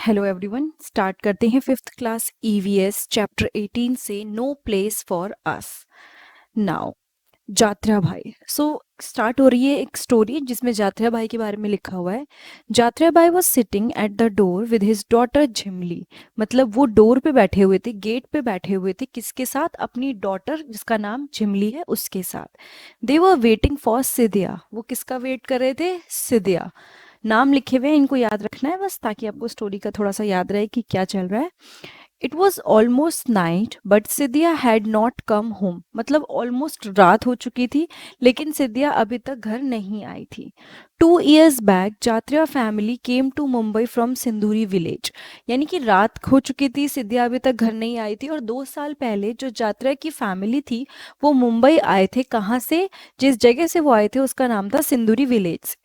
Hello everyone, start करते हैं fifth class EVS chapter 18 से no place for us now. Jatra भाई। स्टार्ट हो रही है एक स्टोरी जिसमें जात्रा भाई के बारे में लिखा हुआ है। जात्रा भाई was sitting at the door with his daughter Jhimli. मतलब वो डोर पे बैठे हुए थे, गेट पे बैठे हुए थे, किसके साथ? अपनी डॉटर जिसका नाम झिमली है उसके साथ। दे वर वेटिंग फॉर सिदिया। वो किसका वेट कर रहे थे? सिदिया। नाम लिखे हुए हैं, इनको याद रखना है बस, ताकि आपको स्टोरी का थोड़ा सा याद रहे कि क्या चल रहा है। It was almost night but Sidiya had not come home. मतलब ऑलमोस्ट रात हो चुकी थी लेकिन सिदिया अभी तक घर नहीं आई थी। 2 years back Jatra family came to Mumbai from Sinduri village. यानी कि रात हो चुकी थी, सिदिया अभी तक घर नहीं आई थी, और 2 साल पहले जो जात्रा की फैमिली थी वो मुंबई आए थे। कहाँ से? जिस जगह से वो आए थे उसका नाम था Sinduri village.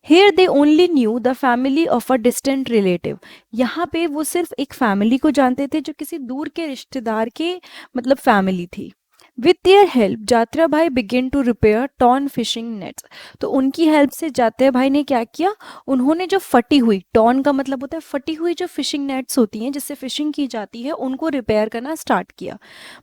Here they only knew the family of a distant relative. यहाँ पे वो सिर्फ एक फैमिली को जानते थे जो किसी दूर के रिश्तेदार के मतलब फैमिली थी। विथ देयर हेल्प जात्रा भाई began to repair torn fishing nets. तो उनकी हेल्प से जात्रा भाई ने क्या किया? उन्होंने जो फटी हुई, टॉन का मतलब होता है फटी हुई, जो फिशिंग नेट्स होती हैं जिससे फिशिंग की जाती है, उनको रिपेयर करना स्टार्ट किया।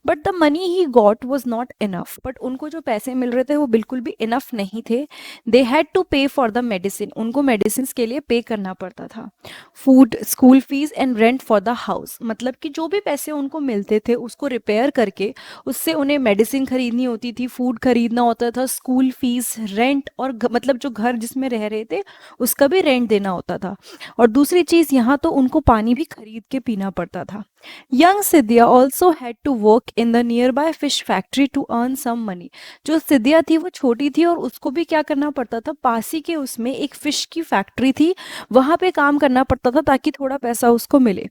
But the money he got was not enough. But उनको जो पैसे मिल रहे थे वो बिल्कुल भी इनफ नहीं थे। दे हैड टू पे फॉर द मेडिसिन। उनको मेडिसिन के लिए पे करना पड़ता था। Food, school fees and rent for the house. मतलब कि जो भी पैसे उनको मिलते थे उसको रिपेयर करके उससे उन्हें मेडिसिन खरीदनी होती थी, फूड खरीदना होता था, स्कूल फीस, रेंट, और मतलब जो घर जिसमें रह रहे थे उसका भी रेंट देना होता था। और दूसरी चीज़, यहाँ तो उनको पानी भी खरीद के पीना पड़ता था। Young Sidiya also had to work in the near by fish factory to earn some money. जो सिदिया थी वो छोटी थी और उसको भी क्या करना पड़ता था? पास ही के उसमें एक फिश की फैक्ट्री थी, वहां पे काम करना पड़ता था ताकि थोड़ा पैसा उसको मिले।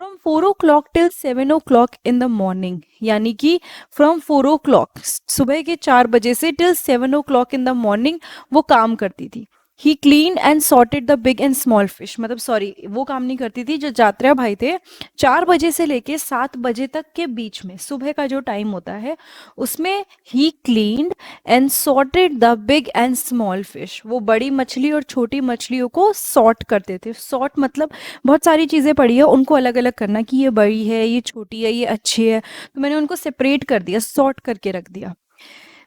From 4 o'clock till 7 o'clock in the morning. यानी कि फ्रॉम 4 o'clock, सुबह के 4 बजे से, till 7 o'clock in the morning वो काम करती थी। He clean and sorted the big and small fish. मतलब सॉरी, वो काम नहीं करती थी, जो जात्रा भाई थे 4 बजे से लेके 7 बजे तक के बीच में, सुबह का जो टाइम होता है उसमें he cleaned and sorted the big and small fish. वो बड़ी मछली और छोटी मछलियों को सॉर्ट करते थे। सॉर्ट मतलब बहुत सारी चीज़ें पड़ी है, उनको अलग अलग करना कि ये बड़ी है, ये छोटी है, ये अच्छी है, तो मैंने उनको सेपरेट कर दिया, सॉर्ट करके रख दिया।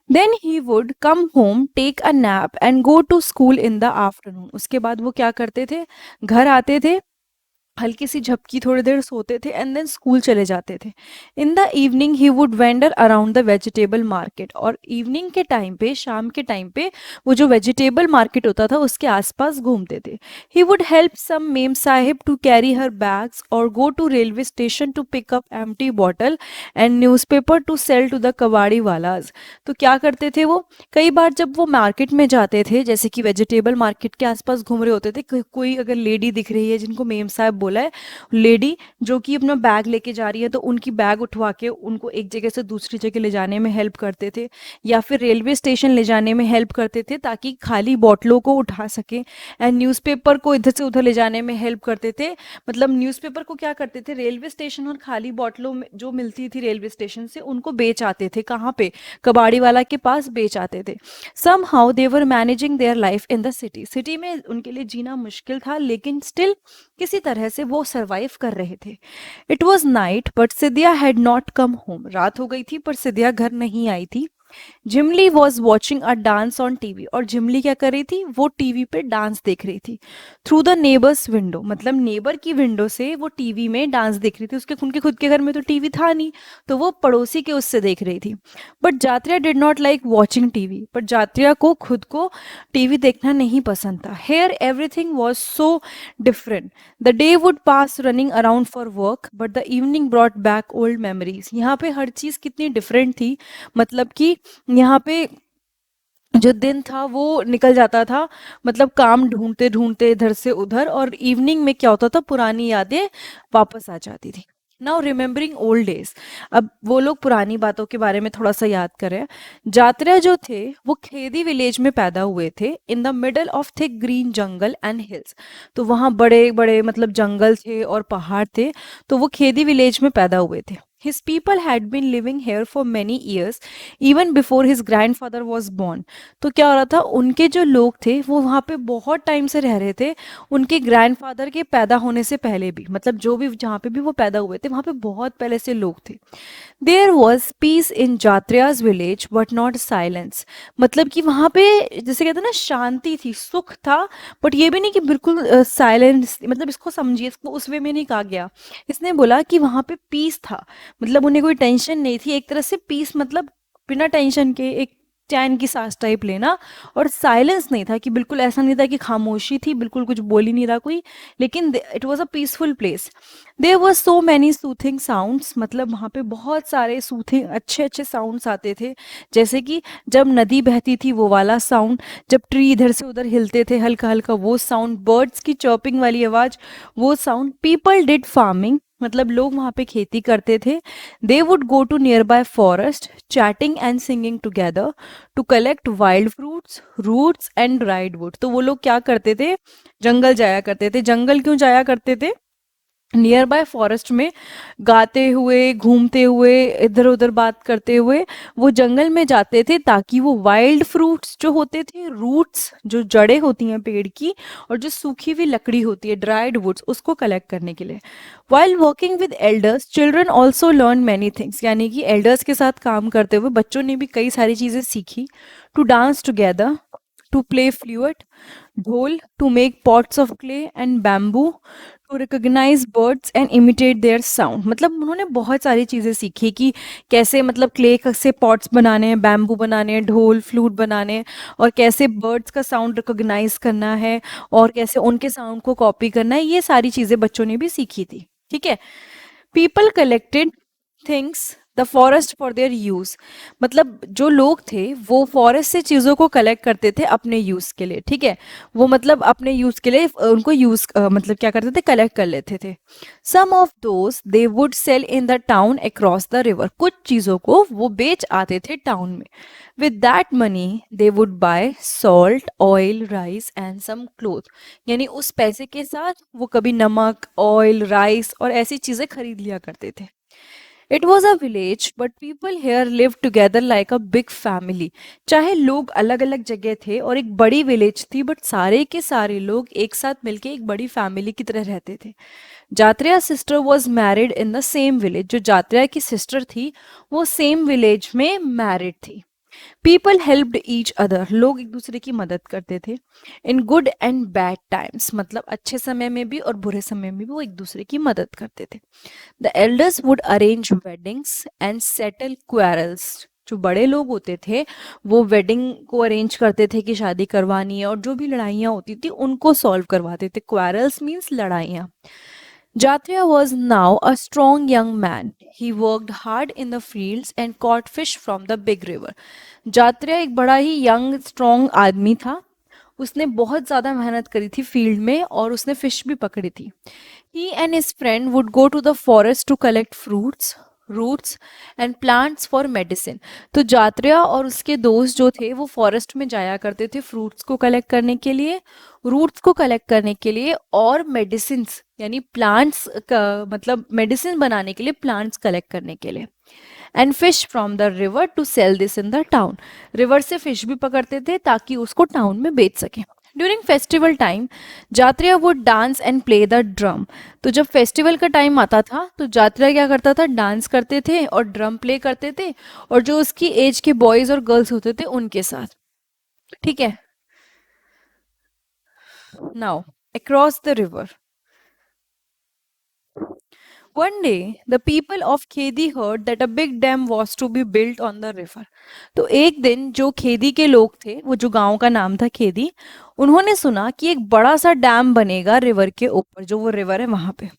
Then he would come home, take a nap and go to school in the afternoon. उसके बाद वो क्या करते थे? घर आते थे, हल्की सी झपकी, थोड़ी देर सोते थे एंड देन स्कूल चले जाते थे। In the evening he would vendor around the vegetable market. और इवनिंग के टाइम पे, शाम के टाइम पे, वो जो वेजिटेबल मार्केट होता था उसके आसपास घूमते थे। He would help some memsahib to carry her bags और go to railway station to pick up empty bottle and newspaper to sell to the kabadiwalas. तो क्या करते थे वो? कई बार जब वो मार्केट में जाते थे, जैसे कि वेजिटेबल मार्केट के आसपास घूम रहे होते थे, कोई अगर लेडी दिख रही है जिनको मेम साहब बोला है, लेडी जो कि अपना बैग लेके जा रही है, तो उनकी बैग उठवा के उनको एक जगह से दूसरी जगह ले जाने में हेल्प करते थे, या फिर रेलवे स्टेशन ले जाने में हेल्प करते थे ताकि खाली बॉटलों को उठा सके। एंड न्यूज़पेपर को इधर से उधर ले जाने में हेल्प करते थे। मतलब न्यूज़पेपर को क्या करते थे? रेलवे स्टेशन और खाली बॉटलों में जो मिलती थी रेलवे स्टेशन से, उनको बेच आते थे। कहाँ पे? कबाड़ी वाला के पास बेच आते थे। Somehow they were managing their life in the city. City में उनके लिए जीना मुश्किल था लेकिन स्टिल किसी तरह से वो सरवाइव कर रहे थे। It was night but Sidiya had not come home. रात हो गई थी पर सिदिया घर नहीं आई थी। Jhimli was watching a dance on TV. और जिमली क्या कर रही थी? वो टीवी पे डांस देख रही थी। थ्रू द नेबर्स विंडो, मतलब नेबर की विंडो से वो टीवी में डांस देख रही थी। उसके उनके खुद के घर में तो टीवी था नहीं, तो वो पड़ोसी के उससे देख रही थी। But Jatriya did not like watching TV. But Jatriya को खुद को टीवी देखना नहीं पसंद था। Here everything was so different. The day would pass running around for work but the evening brought back old memories. यहाँ पे हर चीज़ कितनी डिफरेंट थी। मतलब कि यहाँ पे जो दिन था वो निकल जाता था, मतलब काम ढूंढते ढूंढते इधर से उधर, और इवनिंग में क्या होता था? पुरानी यादें वापस आ जाती थी। Now remembering old days. अब वो लोग पुरानी बातों के बारे में थोड़ा सा याद करें। जात्रा जो थे वो खेदी विलेज में पैदा हुए थे, in the middle of thick green jungle and hills. तो वहाँ बड़े बड़े मतलब जंगल थे और पहाड़ थे, तो वो खेदी विलेज में पैदा हुए थे। His people had been living here for many years, even before his grandfather was born. तो क्या हो रहा था, उनके जो लोग थे वो वहाँ पे बहुत टाइम से रह रहे थे, उनके ग्रैंडफादर के पैदा होने से पहले भी, मतलब जो भी जहाँ पे भी वो पैदा हुए थे वहाँ पे बहुत पहले से लोग थे. There was peace in Jatriya's village but not silence. मतलब कि वहाँ पे जैसे कहते हैं ना, शांति थी, सुख था, बट ये भी नहीं कि बिल्कुल साइलेंस. मतलब इसको समझिए, इसको उस वे में नहीं कहा गया. इसने बोला कि वहाँ पे पीस था, मतलब उन्हें कोई टेंशन नहीं थी. एक तरह से पीस मतलब बिना टेंशन के एक चैन की सांस टाइप लेना. और साइलेंस नहीं था कि बिल्कुल ऐसा नहीं था कि खामोशी थी, बिल्कुल कुछ बोल ही नहीं रहा कोई, लेकिन it was a peaceful place. There were so many soothing sounds. मतलब वहाँ पे बहुत सारे सूथिंग अच्छे अच्छे साउंड्स आते थे, जैसे कि जब नदी बहती थी वो वाला साउंड, जब ट्री इधर से उधर हिलते थे हल्का हल्का वो साउंड, बर्ड्स की चॉपिंग वाली आवाज़ वो साउंड. पीपल डिड फार्मिंग, मतलब लोग वहाँ पे खेती करते थे. They would go to nearby forest chatting and singing together to collect wild fruits roots and dried wood. तो वो लोग क्या करते थे, जंगल जाया करते थे. जंगल क्यों जाया करते थे, नियर बाय फॉरेस्ट में गाते हुए घूमते हुए इधर उधर बात करते हुए वो जंगल में जाते थे, ताकि वो वाइल्ड फ्रूट्स जो होते थे, रूट्स जो जड़ें होती हैं पेड़ की, और जो सूखी हुई लकड़ी होती है ड्राइड वुड्स, उसको कलेक्ट करने के लिए. While working with elders children also learn many things. यानी कि एल्डर्स के साथ काम करते हुए बच्चों ने भी कई सारी चीज़ें सीखी. To dance together, to play flute, dhol, to make pots of clay and bamboo, to recognise birds and imitate their sound. मतलब उन्होंने बहुत सारी चीज़ें सीखी कि कैसे मतलब क्ले से पॉट्स बनाने हैं, बैम्बू बनाने हैं, ढोल फ्लूट बनाने हैं, और कैसे बर्ड्स का साउंड रिकॉग्नाइज करना है, और कैसे उनके साउंड को कॉपी करना है. ये सारी चीज़ें बच्चों ने भी सीखी थी. ठीक है. People collected things the forest for their use. मतलब जो लोग थे वो फॉरेस्ट से चीज़ों को कलेक्ट करते थे अपने यूज़ के लिए. ठीक है. वो मतलब अपने यूज़ के लिए उनको यूज़ मतलब क्या करते थे, कलेक्ट कर लेते थे. Some of those they would sell in the town across the river. कुछ चीज़ों को वो बेच आते थे टाउन में. With that money they would buy salt oil rice and some cloth. यानी उस पैसे के साथ वो कभी नमक, ऑयल, राइस और ऐसी चीज़ें खरीद लिया करते थे. It was a village but people here live together like a big family. चाहे लोग अलग अलग जगह थे और एक बड़ी विलेज थी, बट सारे के सारे लोग एक साथ मिलके एक बड़ी फैमिली की तरह रहते थे. Jatriya sister was married in the same village. जो जात्रिया की सिस्टर थी वो सेम विलेज में मैरिड थी. People helped each other. लोग एक दूसरे की मदद करते थे. In good and bad times, मतलब अच्छे समय में भी और बुरे समय में भी वो एक दूसरे की मदद करते थे. The elders would arrange weddings and settle quarrels. जो बड़े लोग होते थे वो वेडिंग को अरेंज करते थे कि शादी करवानी है, और जो भी लड़ाइयाँ होती थी उनको सॉल्व करवाते थे. क्वारल्स मीन्स लड़ाइयाँ. Jatria was now a strong young man. He worked hard in the fields and caught fish from the big river. जात्रिया एक बड़ा ही यंग स्ट्रॉन्ग आदमी था. उसने बहुत ज़्यादा मेहनत करी थी फील्ड में, और उसने फिश भी पकड़ी थी. He and his friend would go to the forest to collect fruits, roots and plants for medicine. तो जात्रिया और उसके दोस्त जो थे वो फॉरेस्ट में जाया करते थे फ्रूट्स को कलेक्ट करने के लिए, रूट्स को कलेक्ट करने के लिए, और मेडिसिन यानी प्लांट्स का मतलब मेडिसिन बनाने के लिए प्लांट्स कलेक्ट करने के लिए. And fish from the river to sell this in the town. River से फिश भी पकड़ते थे ताकि उसको टाउन में बेच सकें. During festival time Jatriya would dance and play the drum. तो जब फेस्टिवल का टाइम आता था तो जात्रिया क्या करता था, डांस करते थे और ड्रम प्ले करते थे, और जो उसकी एज के बॉयज और गर्ल्स होते थे उनके साथ. ठीक है. Now across the river. One day, the people of खेदी heard that a big dam was to be built on the river. तो एक दिन जो खेदी के लोग थे, वो जो गांव का नाम था खेदी, उन्होंने सुना कि एक बड़ा सा डैम बनेगा रिवर के ऊपर, जो वो रिवर है वहां पे.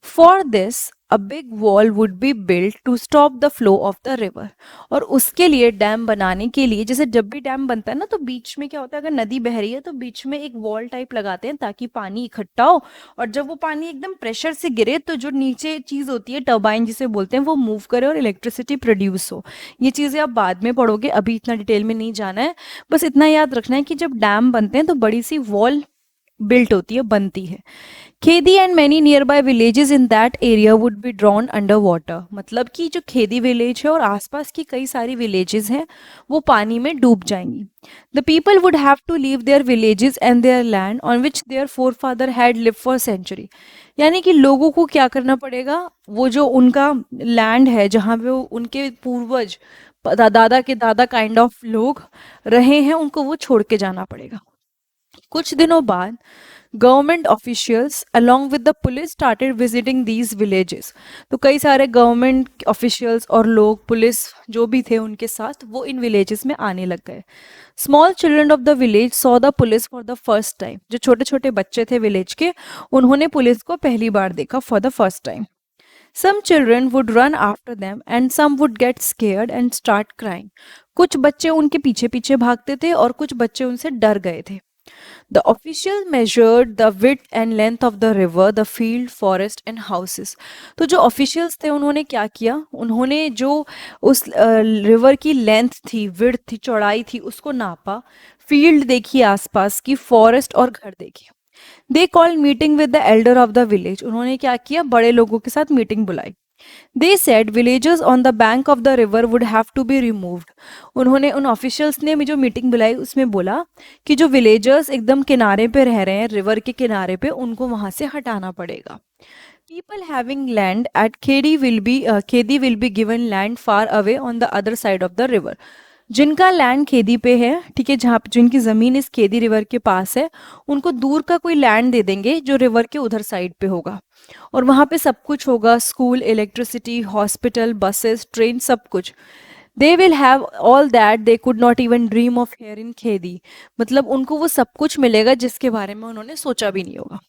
For this a big wall would be built to stop the flow of the river. और उसके लिए डैम बनाने के लिए, जैसे जब भी डैम बनता है ना तो बीच में क्या होता है, अगर नदी बह रही है तो बीच में एक वॉल टाइप लगाते हैं ताकि पानी इकट्ठा हो, और जब वो पानी एकदम प्रेशर से गिरे तो जो नीचे चीज़ होती है टर्बाइन जिसे बोलते हैं वो मूव करे और इलेक्ट्रिसिटी प्रोड्यूस हो. ये चीज़ें आप बाद में पढ़ोगे, अभी इतना डिटेल में नहीं जाना है. बस इतना याद रखना है कि जब डैम बनते हैं तो बड़ी सी वॉल बिल्ट होती है, बनती है। Khedi and many near by villages in that area would be drawn under water, मतलब कि जो खेदी विलेज है और आसपास की कई सारी विलेजेस हैं वो पानी में डूब जाएंगी। The people would have to leave their villages and their land on which their forefathers had live for century. यानी कि लोगों को क्या करना पड़ेगा, वो जो उनका लैंड है जहाँ पे उनके पूर्वज दादा के दादा काइंड ऑफ लोग रहे हैं, उनको वो छोड़ के जाना पड़ेगा। कुछ दिनों बाद government officials along with the police started visiting these villages। तो कई सारे गवर्नमेंट ऑफिशियल्स और लोग, पुलिस जो भी थे उनके साथ, वो इन विलेजेस में आने लग गए। Small children of the village saw the police for the first time. जो छोटे छोटे बच्चे थे विलेज के, उन्होंने पुलिस को पहली बार देखा for the first time. Some children would run after them and some would get scared and start crying. कुछ बच्चे उनके पीछे पीछे भागते थे और कुछ बच्चे उनसे डर गए थे। The official measured the width and length of the river, the field, forest and houses। तो जो officials थे उन्होंने क्या किया, उन्होंने जो उस रिवर की लेंथ थी, विड्थ थी, चौड़ाई थी, उसको नापा, फील्ड देखी आसपास की, फॉरेस्ट और घर देखे। They call meeting with the elder of the village. उन्होंने क्या किया, बड़े लोगों के साथ मीटिंग बुलाई। They said villagers on the bank of the river would have to be removed. उन्होंने, उन ऑफिशियल्स ने जो मीटिंग बुलाई उसमें बोला कि जो विलेजर्स एकदम किनारे पे रह रहे हैं, रिवर के किनारे पे, उनको वहां से हटाना पड़ेगा। People having land at Khedi will be given land far away on the other side of the river. जिनका लैंड खेदी पे है, ठीक है, जहाँ जिनकी ज़मीन इस खेदी रिवर के पास है, उनको दूर का कोई लैंड दे देंगे जो रिवर के उधर साइड पे होगा, और वहाँ पे सब कुछ होगा, school, electricity, hospital, buses, train, सब कुछ। They will have all that they could not even dream of here in Khedi. मतलब उनको वो सब कुछ मिलेगा जिसके बारे में उन्होंने सोचा भी नहीं होगा।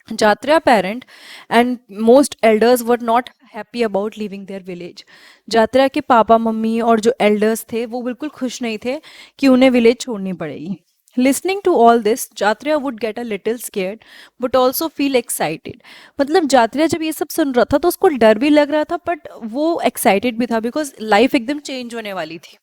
Jatra parent and most elders were not happy about living their village. Jatra के पापा मम्मी और जो एल्डर्स थे वो बिल्कुल खुश नहीं थे कि उन्हें विलेज छोड़नी पड़ेगी। Listening to all this Jatra would get a little scared but also feel excited. मतलब जात्रा जब ये सब सुन रहा था तो उसको डर भी लग रहा था, बट वो एक्साइटेड भी था, बिकॉज लाइफ एकदम चेंज होने वाली थी।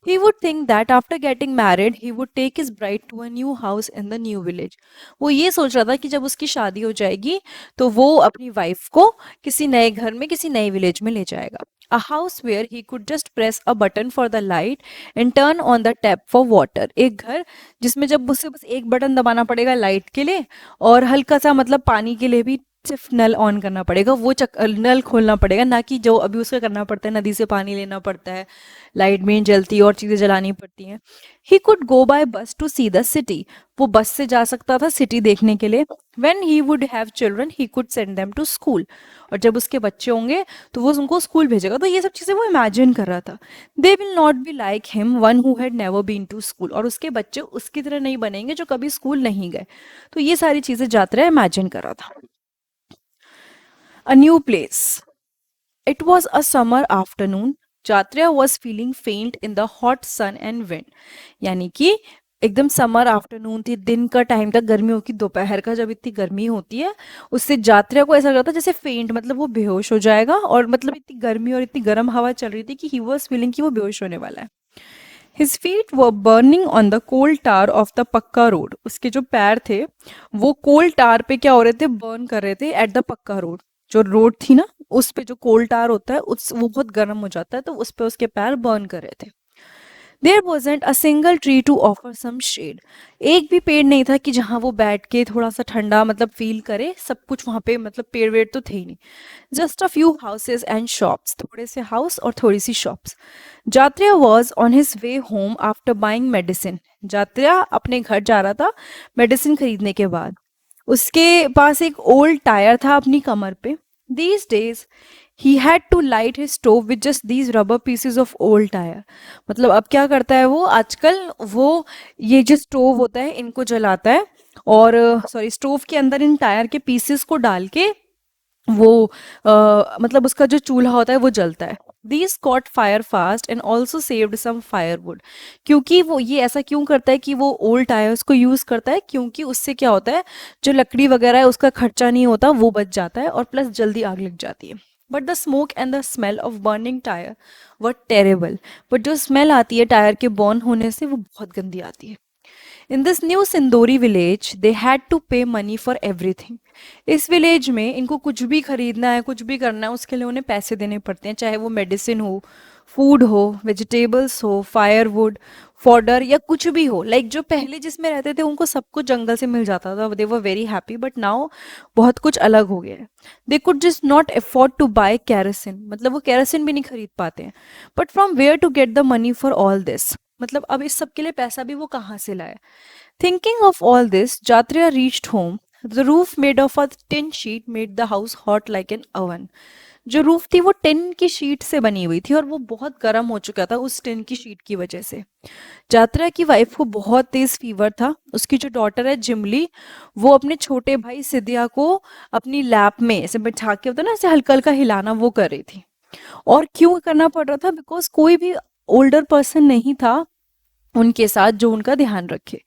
He would think that after getting married, he would take his bride to a new house in the new village। वो ये सोच रहा था कि जब उसकी शादी हो जाएगी तो वो अपनी वाइफ को किसी नए घर में, किसी नए विलेज में ले जाएगा। A house where he could just press a button for the light and turn on the tap for water। एक घर जिसमें जब उसे बस एक बटन दबाना पड़ेगा लाइट के लिए, और हल्का सा मतलब पानी के लिए भी सिर्फ नल ऑन करना पड़ेगा, वो नल खोलना पड़ेगा, ना कि जो अभी उसका करना पड़ता है, नदी से पानी लेना पड़ता है, लाइट भी नहीं जलती और चीज़ें जलानी पड़ती हैं। ही कुड गो बाय बस टू सी द सिटी। वो बस से जा सकता था सिटी देखने के लिए। When he would have children he could send them to school. और जब उसके बच्चे होंगे तो वो उनको स्कूल भेजेगा। तो ये सब चीज़ें वो इमेजिन कर रहा था। They will not be like him one who had never been to school. और उसके बच्चे उसकी तरह नहीं बनेंगे जो कभी स्कूल नहीं गए। तो ये सारी चीज़ें जात्रा इमेजिन कर रहा था। A new place. It was a summer afternoon. Jatria was feeling faint in the hot sun and wind। यानी कि एकदम समर आफ्टरनून थी, दिन का टाइम था, गर्मियों की दोपहर का जब इतनी गर्मी होती है, उससे जात्रिया को ऐसा लग रहा था जैसे फेंट, मतलब वो बेहोश हो जाएगा। और मतलब इतनी गर्मी और इतनी गर्म हवा चल रही थी कि ही वॉज फीलिंग कि वो बेहोश होने वाला है। His feet were burning on the coal tar of the pucca road. उसके जो पैर थे वो कोल टार पे क्या हो रहे थे, बर्न कर रहे थे एट द पक्का रोड। जो रोड थी ना, उस पे जो कोल टार होता है उस वो बहुत गर्म हो जाता है, तो उस पे उसके पैर बर्न कर रहे थे। There wasn't a single tree to offer some shade. एक भी पेड़ नहीं था कि जहाँ वो बैठ के थोड़ा सा ठंडा मतलब फील करे। सब कुछ वहाँ पे मतलब पेड़ वेड़ तो थे ही नहीं। Just a few houses and shops, थोड़े से हाउस और थोड़ी सी shops. Jatriya was on his way home after buying medicine. Jatriya अपने घर जा रहा था मेडिसिन खरीदने के बाद। उसके पास एक ओल्ड टायर था अपनी कमर पे। These days he had to light his stove with just these rubber pieces of old tyre. मतलब अब क्या करता है वो आजकल, वो ये जो स्टोव होता है इनको जलाता है, और सॉरी, स्टोव के अंदर इन टायर के पीसेस को डाल के वो मतलब उसका जो चूल्हा होता है वो जलता है। These caught fire fast and also saved some firewood. क्योंकि वो ये ऐसा क्यों करता है कि वो ओल्ड टायर्स को यूज़ करता है, क्योंकि उससे क्या होता है, जो लकड़ी वगैरह है उसका खर्चा नहीं होता, वो बच जाता है, और प्लस जल्दी आग लग जाती है। But the smoke and the smell of burning tyre were terrible. But जो स्मेल आती है टायर के बर्न होने से वो बहुत गंदी आती है। इन दिस न्यू सिंदूरी विलेज दे हैड टू पे मनी फॉर एवरीथिंग। इस विलेज में इनको कुछ भी खरीदना है, कुछ भी करना है, उसके लिए उन्हें पैसे देने पड़ते हैं, चाहे वो मेडिसिन हो, फूड हो, वेजिटेबल्स हो, फायरवुड, फॉडर या कुछ भी हो। लाइक जो पहले जिसमें रहते थे उनको सब कुछ जंगल से मिल जाता था, they were very happy, but now बहुत कुछ अलग हो गया है। They could just not afford to buy kerosene, मतलब वो कैरोसिन भी नहीं खरीद पाते हैं। But from where to get the money for all this, मतलब अब इस सब के लिए पैसा भी वो कहाँ से लाए। Thinking of all this, Jatriya reached home. The roof made of a tin sheet made the house hot like an oven. जो रूफ थी वो टिन की शीट से बनी हुई थी और वो बहुत गर्म हो चुका था उस टिन की शीट की वजह से। जात्रा की वाइफ को बहुत तेज फीवर था। उसकी जो डॉटर है जिमली, वो अपने छोटे भाई सिदिया को अपनी लैप में ऐसे बैठा के, होता है ना ऐसे हल्का हल्का हिलाना, वो कर रही थी। और क्यों करना पड़ रहा था? बिकॉज कोई भी ओल्डर पर्सन नहीं था उनके साथ जो उनका ध्यान रखे।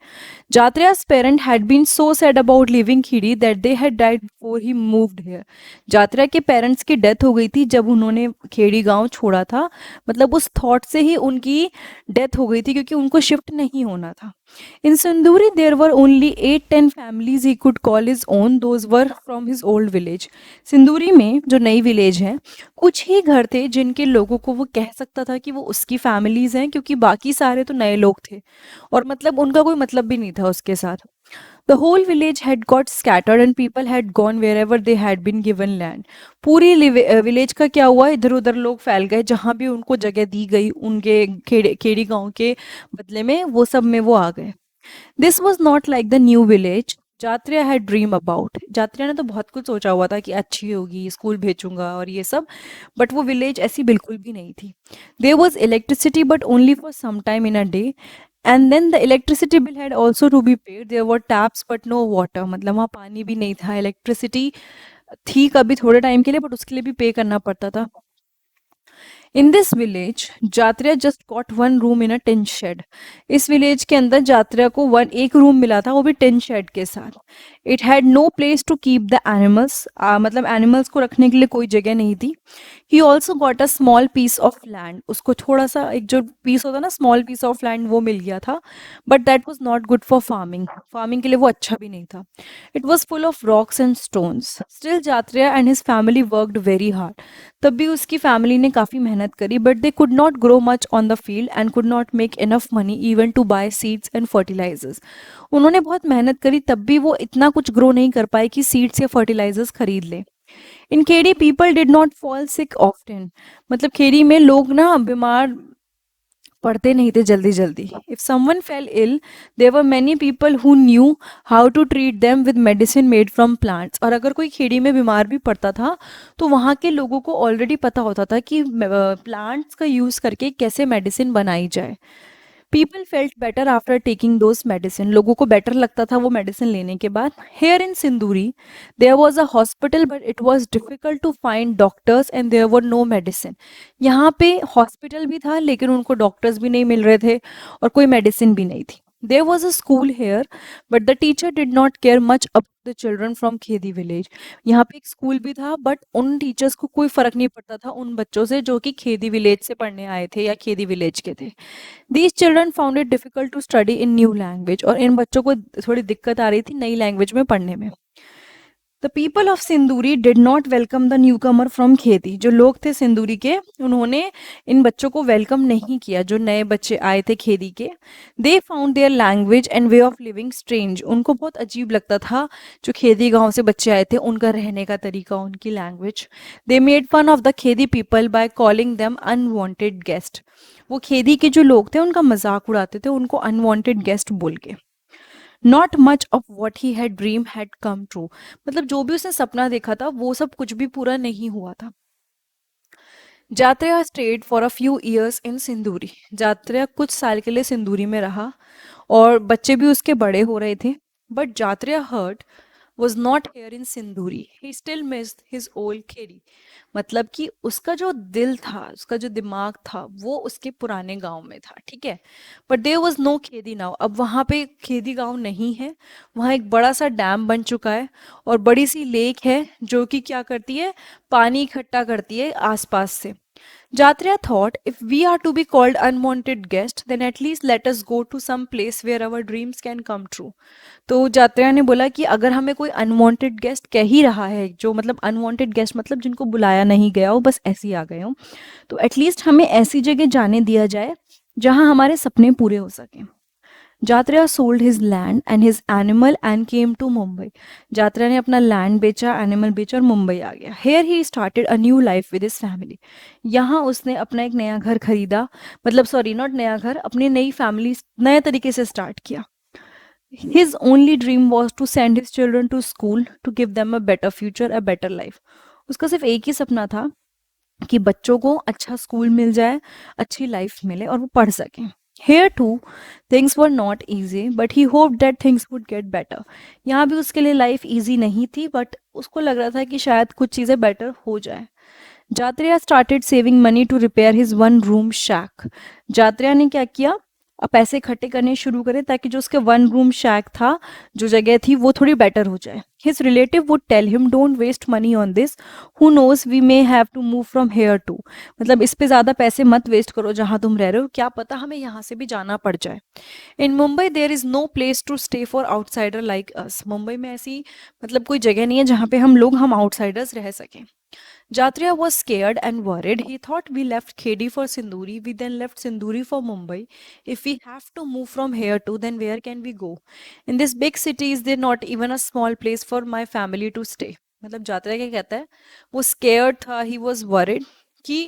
Jatriya's parents had been so sad about leaving Khidi that they had died before he moved here. जात्रिया के पेरेंट्स की डेथ हो गई थी जब उन्होंने खेड़ी गांव छोड़ा था, मतलब उस थॉट से ही उनकी डेथ हो गई थी क्योंकि उनको शिफ्ट नहीं होना था। In Sinduri there were only 8-10 families he could call his own, those were from his old village. सिंदूरी में जो नई विलेज है, कुछ ही घर थे जिनके लोगों को वो कह सकता था कि वो उसकी फैमिलीज हैं, क्योंकि बाकी सारे तो नए लोग थे और मतलब उनका कोई मतलब भी नहीं था उसके साथ। The whole village had got scattered and people had gone wherever they had been given land. पूरी विलेज का क्या हुआ, इधर उधर लोग फैल गए, जहां भी उनको जगह दी गई उनके खेड़ी गांव के बदले में, वो सब में वो आ गए। This was not like the new village Jatriya had dream about. Jatriya ने तो बहुत कुछ सोचा हुआ था कि अच्छी होगी, स्कूल भेजूंगा और ये सब, बट वो विलेज ऐसी बिल्कुल भी नहीं थी। There was electricity but only for some time in a day, and then the electricity bill had also to be paid. There were taps but no water, मतलब वहाँ पानी भी नहीं था। इलेक्ट्रिसिटी थी कभी थोड़े टाइम के लिए, बट उसके लिए भी पे करना पड़ता था। In this village Jatriya just got one room in a tin shed. इस विलेज के अंदर जात्रिया को एक रूम मिला था, वो भी टिन शेड के साथ। It had no place to keep the animals, मतलब एनिमल्स को रखने के लिए कोई जगह नहीं थी। He also got a small piece of land, उसको थोड़ा सा एक जो पीस होता है ना, स्मॉल पीस ऑफ लैंड, वो मिल गया था, but that was not good for farming. Farming के लिए वो अच्छा भी नहीं था। It was full of rocks and stones. Still Jatriya and his family worked very hard. तब भी उसकी फैमिली ने काफ़ी मेहनत करी, but they could not grow much on the field and could not make enough money even to buy seeds and fertilisers. उन्होंने बहुत मेहनत करी, तब भी वो इतना कुछ ग्रो नहीं कर पाए कि सीड्स या फर्टिलाइजर्स खरीद ले। In Khedi people did not fall sick often, मतलब खेड़ी में लोग ना बीमार पढ़ते नहीं थे जल्दी जल्दी। If someone fell ill there were many people who knew how to treat them with medicine made from plants. और अगर कोई खेड़ी में बीमार भी पड़ता था तो वहाँ के लोगों को ऑलरेडी पता होता था कि प्लांट्स का यूज़ करके कैसे मेडिसिन बनाई जाए। People felt better after taking those medicine, लोगों को बेटर लगता था वो मेडिसिन लेने के बाद। Here in Sinduri there was a hospital but it was difficult to find doctors and there were no medicine. यहाँ पे हॉस्पिटल भी था लेकिन उनको डॉक्टर्स भी नहीं मिल रहे थे और कोई मेडिसिन भी नहीं थी। There was a school here but the teacher did not care much about the children from Khedi village. यहाँ पे एक स्कूल भी था बट उन टीचर्स को कोई फर्क नहीं पड़ता था उन बच्चों से जो कि खेदी विलेज से पढ़ने आए थे या खेदी विलेज के थे। These children found it difficult to study in new language, और इन बच्चों को थोड़ी दिक्कत आ रही थी नई लैंग्वेज में पढ़ने में। द पीपल ऑफ सिंदूरी did not welcome the new Qamar from खेती। जो लोग थे सिंदूरी के, उन्होंने इन बच्चों को वेलकम नहीं किया, जो नए बच्चे आए थे खेती के। They found their language and way of living strange, उनको बहुत अजीब लगता था जो खेती गांव से बच्चे आए थे, उनका रहने का तरीका, उनकी language. They made fun of the Khedi people by calling them unwanted guest. वो खेदी के जो लोग थे उनका मजाक उड़ाते थे उनको अनवांटेड गेस्ट बोल के। Not much of what he had dream had come true, मतलब जो भी उसने सपना देखा था वो सब कुछ भी पूरा नहीं हुआ था। Jatreya stayed for a few years in Sindoori. Jatreya कुछ साल के लिए सिंदूरी में रहा और बच्चे भी उसके बड़े हो रहे थे। But Jatreya heart was not here in Sindoori, he still missed his old Khedi. मतलब कि उसका जो दिल था, उसका जो दिमाग था, वो उसके पुराने गांव में था, ठीक है। But there was no Khedi now, अब वहाँ पे खेदी गांव नहीं है। वहाँ एक बड़ा सा डैम बन चुका है और बड़ी सी लेक है जो कि क्या करती है, पानी इकट्ठा करती है आसपास से। Jatria thought, if we are to be called unwanted guest, then at least let us go to some place where our dreams can come true. तो जात्रिया ने बोला कि अगर हमें कोई अनवांटेड गेस्ट कह ही रहा है, जो मतलब अनवांटेड गेस्ट मतलब जिनको बुलाया नहीं गया हो, बस ऐसे ही आ गए हो, तो एटलीस्ट हमें ऐसी जगह जाने दिया जाए जहां हमारे सपने पूरे हो सकें। Jatriya sold his land and his animal and came to Mumbai. Jatriya ने अपना लैंड बेचा, एनिमल बेचा और मुंबई आ गया। Here he started a new life with his family. यहाँ उसने अपना एक नया घर खरीदा, मतलब सॉरी नॉट नया घर, अपनी नई फैमिली नए तरीके से स्टार्ट किया। His only dream was to send his children to school to give them a better future, a better life. उसका सिर्फ एक ही सपना था कि बच्चों को अच्छा स्कूल मिल जाए, अच्छी लाइफ मिले और वो पढ़ सकें। Here too, things were not easy, but he hoped that things would get better. यहाँ भी उसके लिए लाइफ इजी नहीं थी, बट उसको लग रहा था कि शायद कुछ चीज़ें बेटर हो जाए। Jatriya started saving money to repair his one room shack. Jatriya ने क्या किया, अब पैसे इकट्ठे करने शुरू करे ताकि जो उसके वन रूम शैक था, जो जगह थी, वो थोड़ी बेटर हो जाए। His relative would tell him, don't waste money on this, who knows we may have to move from here too. मतलब इस पे ज़्यादा पैसे मत वेस्ट करो जहाँ तुम रह रहे हो, क्या पता हमें यहाँ से भी जाना पड़ जाए। In Mumbai there is no place to stay for outsider like us. Mumbai में ऐसी मतलब कोई जगह नहीं है जहाँ पे हम आउटसाइडर्स रह सकें। Jatria was scared and worried. He thought, we left Khedi for Sinduri, we then left Sinduri for Mumbai. If we have to move from here too, then where can we go? In this big city, is there not even a small place for my family to stay? मतलब जात्रा क्या कहता है, वो scared था, he was worried कि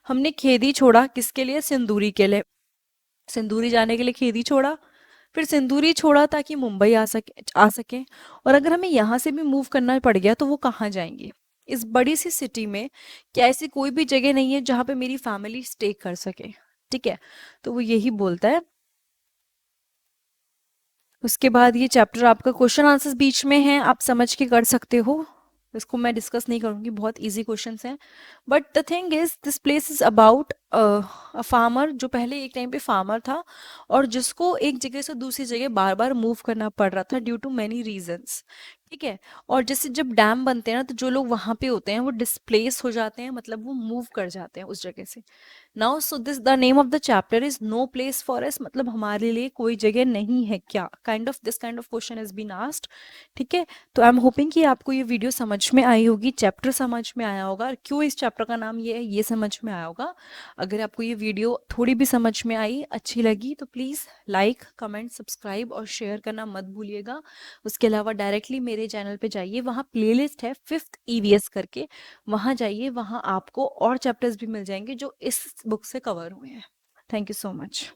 हमने खेदी छोड़ा किसके लिए, सिंदूरी के लिए। सिंदूरी जाने के लिए खेदी छोड़ा, फिर सिंदूरी छोड़ा ताकि मुंबई आ सके। और अगर हमें यहाँ से भी मूव करना पड़ गया तो वो कहाँ जाएंगे। इस बड़ी सी सिटी में क्या ऐसी कोई भी जगह नहीं है जहाँ पे मेरी फैमिली स्टे कर सके। ठीक है, तो वो यही बोलता है। उसके बाद ये चैप्टर आपका क्वेश्चन आंसर्स बीच में है, आप समझ के कर सकते हो, इसको मैं डिस्कस नहीं करूंगी, बहुत इजी क्वेश्चंस हैं। But the thing is this place is about a farmer, जो पहले एक टाइम पे फार्मर था और जिसको एक जगह से दूसरी जगह बार बार मूव करना पड़ रहा था ड्यू टू मैनी रीजंस। ठीक है, और जैसे जब डैम बनते हैं ना, तो जो लोग वहाँ पे होते हैं वो डिस्प्लेस हो जाते हैं, मतलब वो मूव कर जाते हैं उस जगह से। Now so this the name of the chapter is no place for us, मतलब हमारे लिए कोई जगह नहीं है क्या, kind of this kind of question has been asked. ठीक है, तो आई एम होपिंग कि आपको ये वीडियो समझ में आई होगी, चैप्टर समझ में आया होगा, और क्यों इस चैप्टर का नाम ये है ये समझ में आया होगा। अगर आपको ये वीडियो थोड़ी भी समझ में आई, अच्छी लगी, तो प्लीज़ लाइक कमेंट सब्सक्राइब और शेयर करना मत भूलिएगा। उसके अलावा डायरेक्टली मेरे चैनल पे जाइए, वहाँ प्लेलिस्ट है 5th EVS करके, वहाँ जाइए, वहाँ आपको और चैप्टर्स भी मिल जाएंगे जो इस बुक से कवर हुए हैं। Thank you so much.